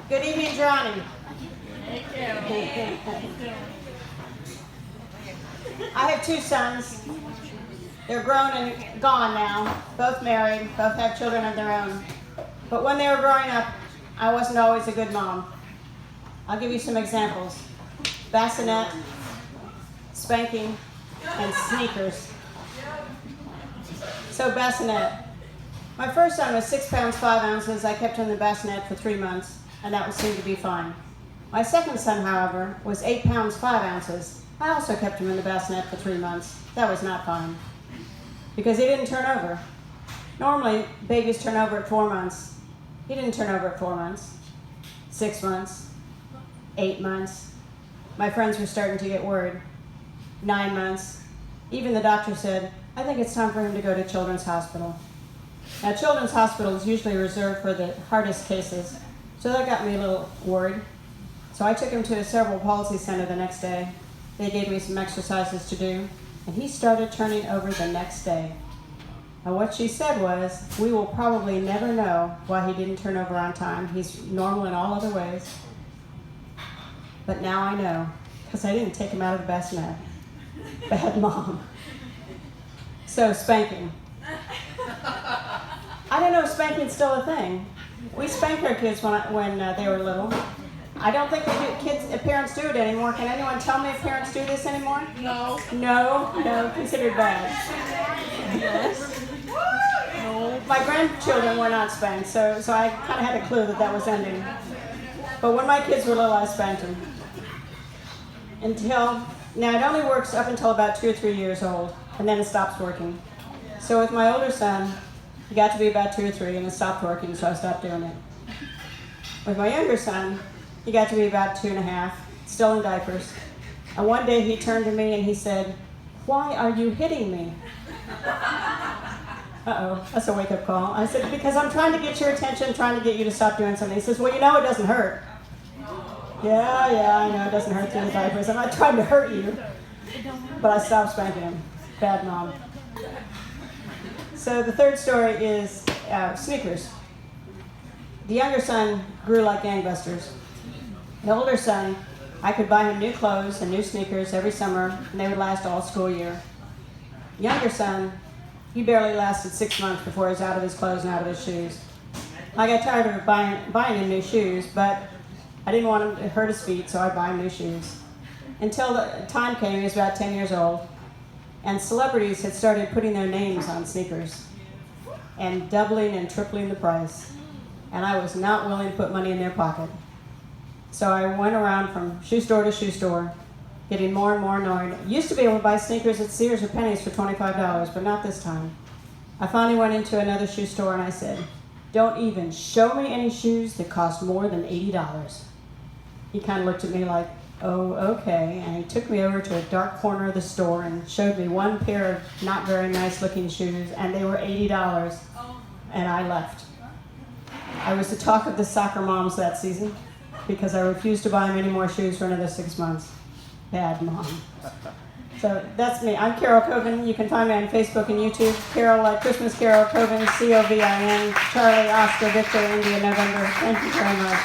Good evening, Johnny. I have two sons. They're grown and gone now, both married, both have children of their own. But when they were growing up, I wasn't always a good mom. I'll give you some examples. Bassinet, spanking, and sneakers. So bassinet. My first son was 6 pounds 5 ounces. I kept him in the bassinet for 3 months, and that would seem to be fine. My second son, however, was 8 pounds 5 ounces. I also kept him in the bassinet for 3 months. That was not fine, because he didn't turn over. Normally, babies turn over at 4 months. He didn't turn over at 4 months, 6 months, 8 months. My friends were starting to get worried. 9 months. Even the doctor said, I think it's time for him to go to Children's Hospital. Now, Children's Hospital is usually reserved for the hardest cases, so that got me a little worried. So I took him to a cerebral palsy center the next day. They gave me some exercises to do, and he started turning over the next day. Now, what she said was, we will probably never know why he didn't turn over on time. He's normal in all other ways. But now I know, because I didn't take him out of the bassinet. Bad mom. So, spanking. I don't know if spanking's still a thing. We spanked our kids when they were little. I don't think parents do it anymore. Can anyone tell me if parents do this anymore? No. No, considered bad. Yes. No. My grandchildren were not spanked, so I kind of had a clue that was ending. But when my kids were little, I spanked them. Now it only works up until about 2 or 3 years old, and then it stops working. So with my older son, he got to be about 2 or 3, and it stopped working, so I stopped doing it. With my younger son, he got to be about 2 and a half, still in diapers. And one day he turned to me and he said, "Why are you hitting me?" Uh-oh, that's a wake-up call. I said, "Because I'm trying to get your attention, trying to get you to stop doing something." He says, "Well, you know it doesn't hurt." Yeah, I know it doesn't hurt through the diapers. I'm not trying to hurt you. But I stopped spanking him. Bad mom. So the third story is sneakers. The younger son grew like gangbusters. The older son, I could buy him new clothes and new sneakers every summer, and they would last all school year. Younger son, he barely lasted 6 months before he was out of his clothes and out of his shoes. I got tired of buying him new shoes, but I didn't want him to hurt his feet, so I'd buy him new shoes. Until the time came, he was about 10 years old, and celebrities had started putting their names on sneakers and doubling and tripling the price. And I was not willing to put money in their pocket. So I went around from shoe store to shoe store, getting more and more annoyed. I used to be able to buy sneakers at Sears or Penny's for $25, but not this time. I finally went into another shoe store and I said, "Don't even show me any shoes that cost more than $80. He kind of looked at me like, "Oh, okay." And he took me over to a dark corner of the store and showed me one pair of not very nice looking shoes, and they were $80. And I left. I was the talk of the soccer moms that season because I refused to buy him any more shoes for another 6 months. Bad mom. So that's me. I'm Carol Coven. You can find me on Facebook and YouTube. Carol, Christmas Carol Coven, Covin, Charlie, Oscar, Victor, India, November. Thank you very much.